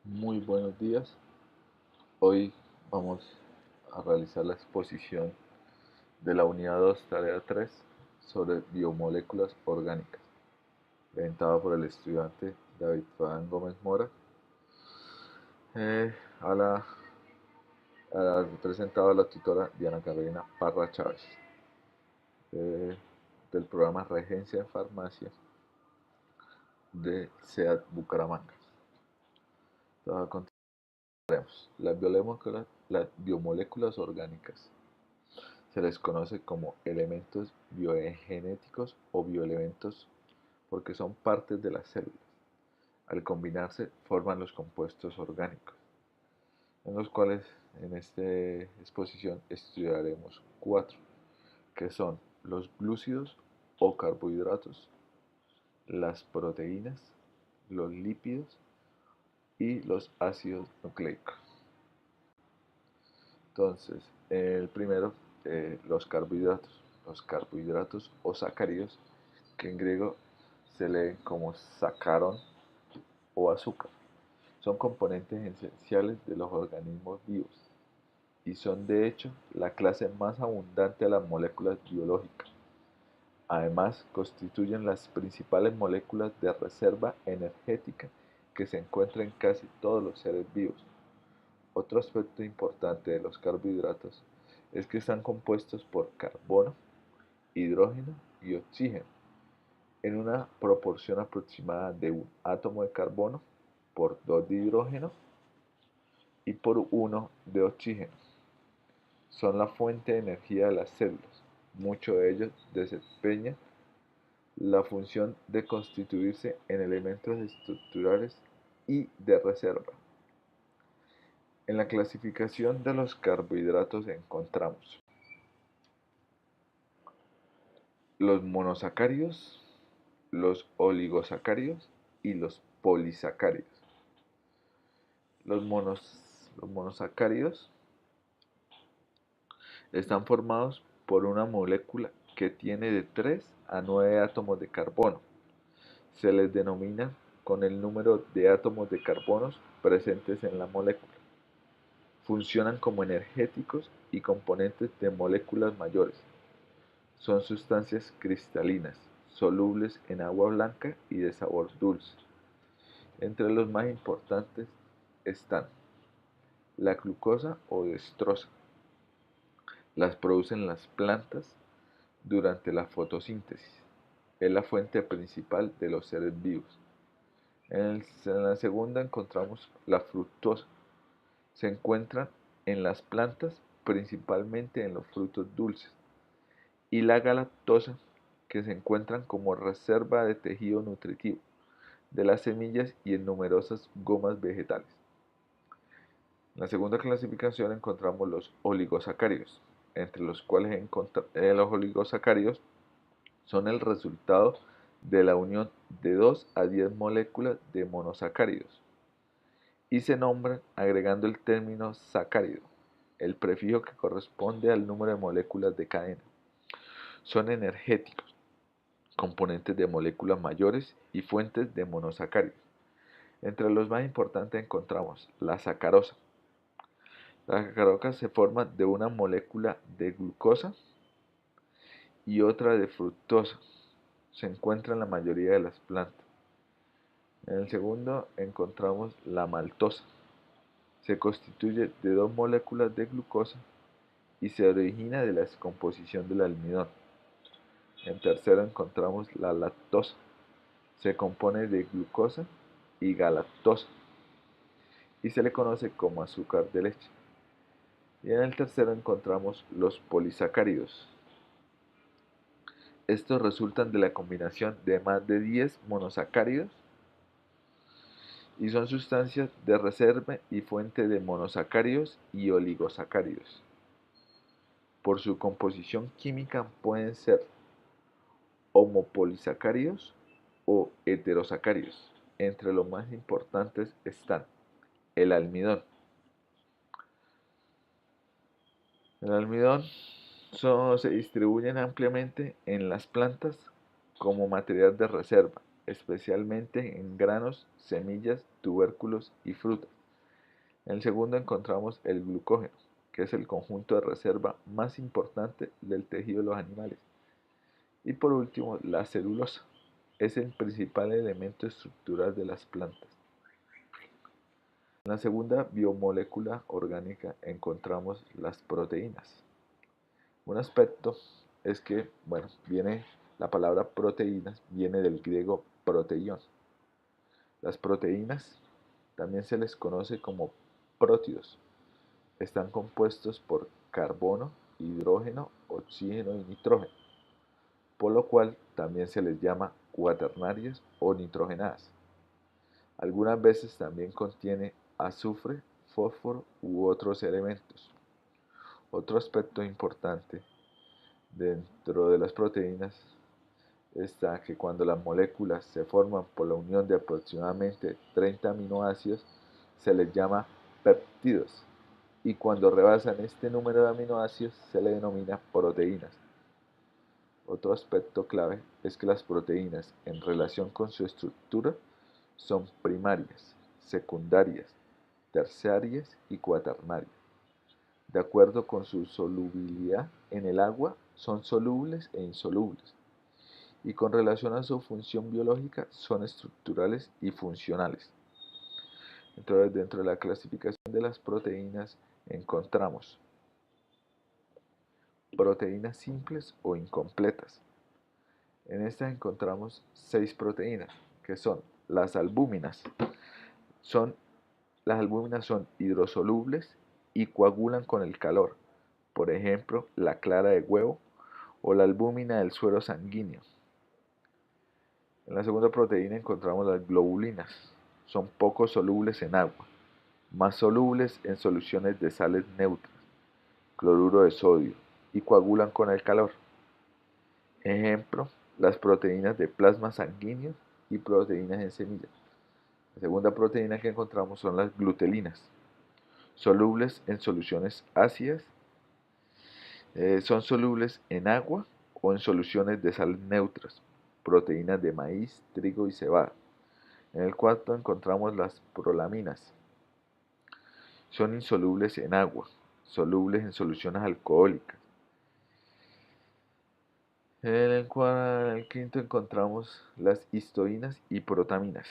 Muy buenos días. Hoy vamos a realizar la exposición de la unidad 2, tarea 3, sobre biomoléculas orgánicas, presentada por el estudiante David Fabián Gómez Mora. Eh, a la, presentado a la tutora Diana Carolina Parra Chávez, eh, del programa Regencia en Farmacia de SEAD Bucaramanga. Entonces, a continuación, las biomoléculas orgánicas se les conoce como elementos biogenéticos o bioelementos porque son partes de las células. Al combinarse forman los compuestos orgánicos, en los cuales en esta exposición estudiaremos cuatro, que son los glúcidos o carbohidratos, las proteínas, los lípidos y los ácidos nucleicos. Entonces, el primero, los carbohidratos. Los carbohidratos o sacáridos, que en griego se leen como sacaron o azúcar, son componentes esenciales de los organismos vivos y son de hecho la clase más abundante de las moléculas biológicas. Además, constituyen las principales moléculas de reserva energética que se encuentran en casi todos los seres vivos. Otro aspecto importante de los carbohidratos es que están compuestos por carbono, hidrógeno y oxígeno, en una proporción aproximada de un átomo de carbono por 2 de hidrógeno y por 1 de oxígeno. Son la fuente de energía de las células. Muchos de ellos desempeñan la función de constituirse en elementos estructurales y de reserva. En la clasificación de los carbohidratos encontramos los monosacáridos, los oligosacáridos y los polisacáridos. Los, los monosacáridos están formados por una molécula que tiene de 3 a 9 átomos de carbono. Se les denomina con el número de átomos de carbonos presentes en la molécula. Funcionan como energéticos y componentes de moléculas mayores. Son sustancias cristalinas, solubles en agua blanca y de sabor dulce. Entre los más importantes están la glucosa o dextrosa. Las producen las plantas durante la fotosíntesis. Es la fuente principal de los seres vivos. En la segunda encontramos la fructosa. Se encuentran en las plantas, principalmente en los frutos dulces. Y la galactosa, que se encuentran como reserva de tejido nutritivo de las semillas y en numerosas gomas vegetales. En la segunda clasificación encontramos los oligosacáridos, entre los cuales los oligosacáridos son el resultado de la unión de 2 a 10 moléculas de monosacáridos y se nombran agregando el término sacárido, el prefijo que corresponde al número de moléculas de cadena. Son energéticos, componentes de moléculas mayores y fuentes de monosacáridos. Entre los más importantes encontramos la sacarosa. La sacarosa se forma de una molécula de glucosa y otra de fructosa. Se encuentra en la mayoría de las plantas. En el segundo encontramos la maltosa. Se constituye de 2 moléculas de glucosa y se origina de la descomposición del almidón. En tercero encontramos la lactosa. Se compone de glucosa y galactosa y se le conoce como azúcar de leche. Y en el tercero encontramos los polisacáridos. Estos resultan de la combinación de más de 10 monosacáridos y son sustancias de reserva y fuente de monosacáridos y oligosacáridos. Por su composición química pueden ser homopolisacáridos o heterosacáridos. Entre los más importantes están el almidón. El almidón se distribuyen ampliamente en las plantas como material de reserva especialmente en granos, semillas, tubérculos y frutas. En el segundo encontramos el glucógeno, que es el conjunto de reserva más importante del tejido de los animales. Y por último, la celulosa, es el principal elemento estructural de las plantas. En la segunda biomolécula orgánica encontramos las proteínas. Un aspecto es que, la palabra proteínas viene del griego proteión. Las proteínas también se les conoce como prótidos. Están compuestos por carbono, hidrógeno, oxígeno y nitrógeno, por lo cual también se les llama cuaternarias o nitrogenadas. Algunas veces también contiene azufre, fósforo u otros elementos. Otro aspecto importante dentro de las proteínas está que cuando las moléculas se forman por la unión de aproximadamente 30 aminoácidos, se les llama péptidos, y cuando rebasan este número de aminoácidos se les denomina proteínas. Otro aspecto clave es que las proteínas, en relación con su estructura, son primarias, secundarias, terciarias y cuaternarias. De acuerdo con su solubilidad en el agua, son solubles e insolubles. Y con relación a su función biológica, son estructurales y funcionales. Entonces, dentro de la clasificación de las proteínas encontramos proteínas simples o incompletas. En estas encontramos 6 proteínas, que son las albúminas. Las albúminas son hidrosolubles y coagulan con el calor. Por ejemplo, la clara de huevo o la albúmina del suero sanguíneo. En la segunda proteína encontramos las globulinas. Son poco solubles en agua, más solubles en soluciones de sales neutras, cloruro de sodio, y coagulan con el calor. Ejemplo, las proteínas de plasma sanguíneo y proteínas en semillas. La segunda proteína que encontramos son las glutelinas, solubles en soluciones ácidas, son solubles en agua o en soluciones de sales neutras, proteínas de maíz, trigo y cebada. En el cuarto encontramos las prolaminas, son insolubles en agua, solubles en soluciones alcohólicas. En el quinto encontramos las histoínas y protaminas,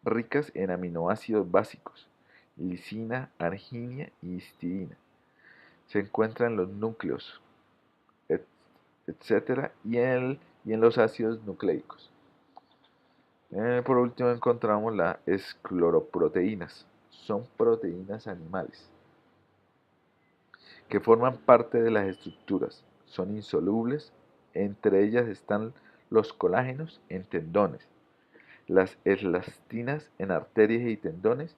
ricas en aminoácidos básicos, lisina, arginina y histidina. Se encuentran en los núcleos, etc. y en los ácidos nucleicos. Por último encontramos las escleroproteínas. Son proteínas animales que forman parte de las estructuras. Son insolubles. Entre ellas están los colágenos en tendones, las elastinas en arterias y tendones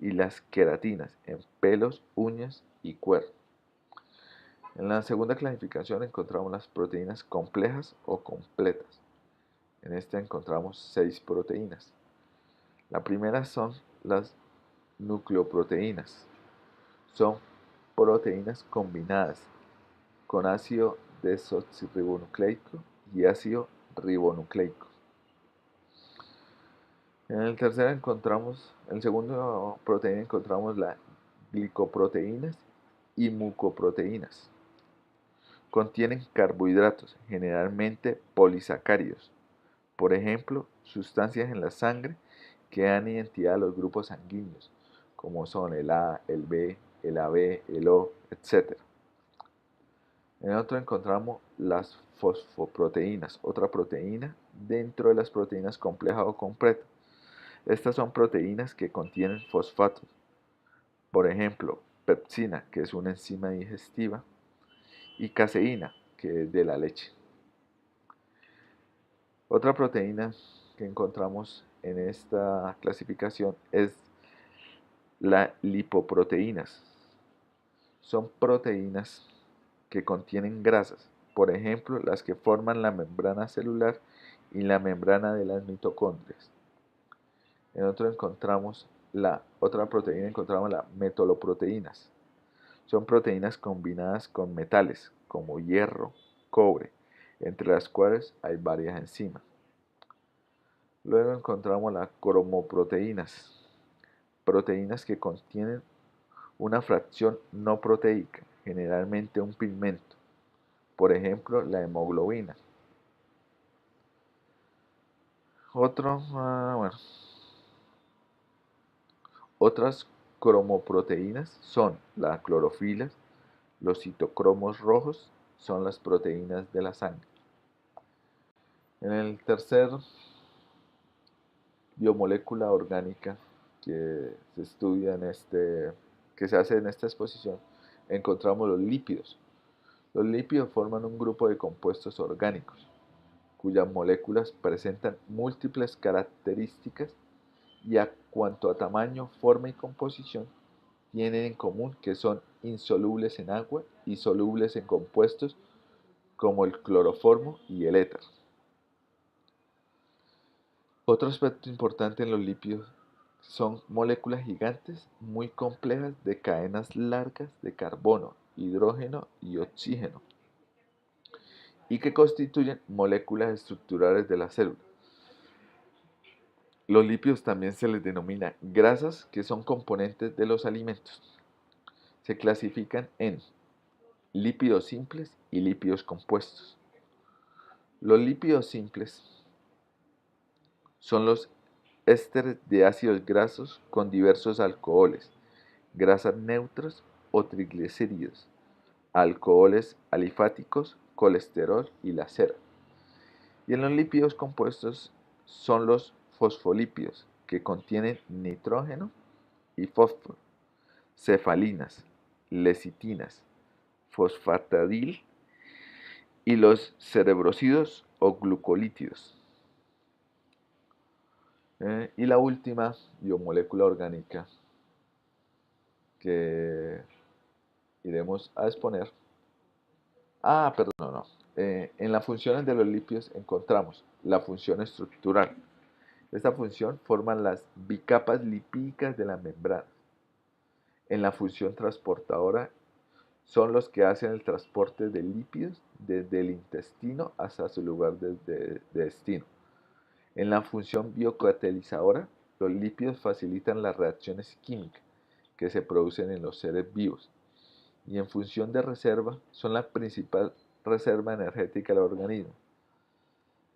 y las queratinas en pelos, uñas y cuero. En la segunda clasificación encontramos las proteínas complejas o completas. En esta encontramos 6 proteínas. La primera son las nucleoproteínas. Son proteínas combinadas con ácido desoxirribonucleico y ácido ribonucleico. En el segundo proteína encontramos las glicoproteínas y mucoproteínas. Contienen carbohidratos, generalmente polisacáridos. Por ejemplo, sustancias en la sangre que dan identidad a los grupos sanguíneos, como son el A, el B, el AB, el O, etc. En otro encontramos las fosfoproteínas, otra proteína dentro de las proteínas complejas o completas. Estas son proteínas que contienen fosfatos. Por ejemplo, pepsina, que es una enzima digestiva, y caseína, que es de la leche. Otra proteína que encontramos en esta clasificación es las lipoproteínas. Son proteínas que contienen grasas, por ejemplo, las que forman la membrana celular y la membrana de las mitocondrias. En otra proteína encontramos las metaloproteínas. Son proteínas combinadas con metales como hierro, cobre, entre las cuales hay varias enzimas. Luego encontramos las cromoproteínas, proteínas que contienen una fracción no proteica, generalmente un pigmento, por ejemplo la hemoglobina. Otras cromoproteínas son la clorofila, los citocromos rojos, son las proteínas de la sangre. En el tercer biomolécula orgánica que se estudia que se hace en esta exposición, encontramos los lípidos. Los lípidos forman un grupo de compuestos orgánicos cuyas moléculas presentan múltiples características y a cuanto a tamaño, forma y composición tienen en común que son insolubles en agua y solubles en compuestos como el cloroformo y el éter. Otro aspecto importante en los lípidos son moléculas gigantes muy complejas de cadenas largas de carbono, hidrógeno y oxígeno, y que constituyen moléculas estructurales de la célula. Los lípidos también se les denomina grasas, que son componentes de los alimentos. Se clasifican en lípidos simples y lípidos compuestos. Los lípidos simples son los ésteres de ácidos grasos con diversos alcoholes, grasas neutras o triglicéridos, alcoholes alifáticos, colesterol y la cera. Y en los lípidos compuestos son los fosfolípidos, que contienen nitrógeno y fósforo, cefalinas, lecitinas, fosfatidil y los cerebrosidos o glucolítidos. Y la última biomolécula orgánica que iremos a exponer. Perdón, no. En las funciones de los lípidos encontramos la función estructural. Esta función forman las bicapas lipídicas de la membrana. En la función transportadora son los que hacen el transporte de lípidos desde el intestino hasta su lugar de destino. En la función biocatalizadora, los lípidos facilitan las reacciones químicas que se producen en los seres vivos. Y en función de reserva, son la principal reserva energética del organismo.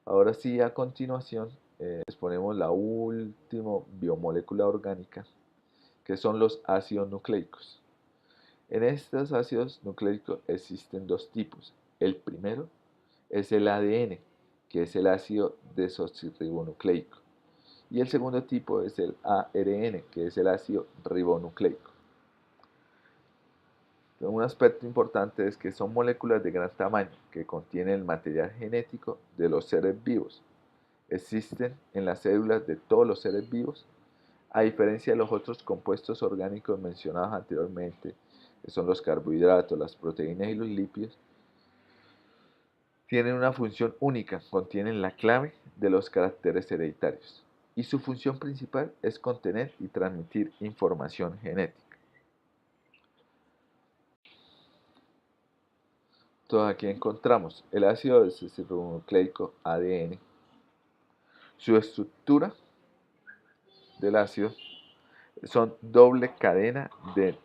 Ahora sí, a continuación, exponemos la última biomolécula orgánica, que son los ácidos nucleicos. En estos ácidos nucleicos existen dos tipos. El primero es el ADN, que es el ácido desoxirribonucleico. Y el segundo tipo es el ARN, que es el ácido ribonucleico. Un aspecto importante es que son moléculas de gran tamaño que contienen el material genético de los seres vivos. Existen en las células de todos los seres vivos, a diferencia de los otros compuestos orgánicos mencionados anteriormente, que son los carbohidratos, las proteínas y los lípidos. Tienen una función única, contienen la clave de los caracteres hereditarios, y su función principal es contener y transmitir información genética. Entonces aquí encontramos el ácido desoxirribonucleico ADN. Su estructura del ácido son doble cadena de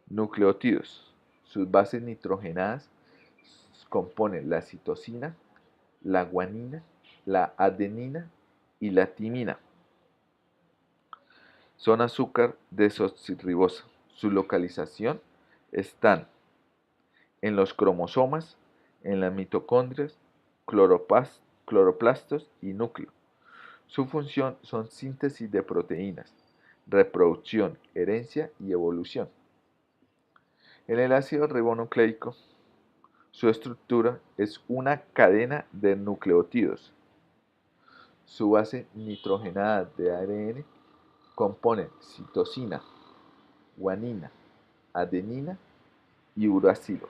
nucleótidos. Sus bases nitrogenadas componen la citosina, la guanina, la adenina y la timina. Son azúcar desoxirribosa. Su localización están en los cromosomas, en las mitocondrias, cloroplastos y núcleo. Su función son síntesis de proteínas, reproducción, herencia y evolución. En el ácido ribonucleico, su estructura es una cadena de nucleótidos. Su base nitrogenada de ARN compone citosina, guanina, adenina y uracilo.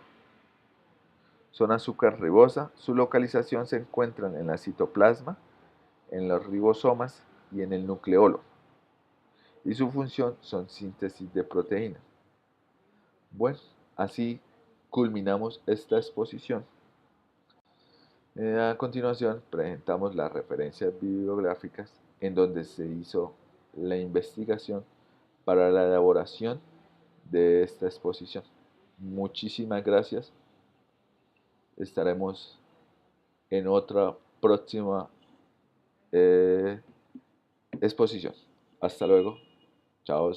Son azúcar ribosa. Su localización se encuentra en el citoplasma, en los ribosomas y en el nucleolo. Y su función son síntesis de proteínas. Bueno, así culminamos esta exposición. A continuación, presentamos las referencias bibliográficas en donde se hizo la investigación para la elaboración de esta exposición. Muchísimas gracias. Estaremos en otra próxima exposición. Hasta luego. Chao.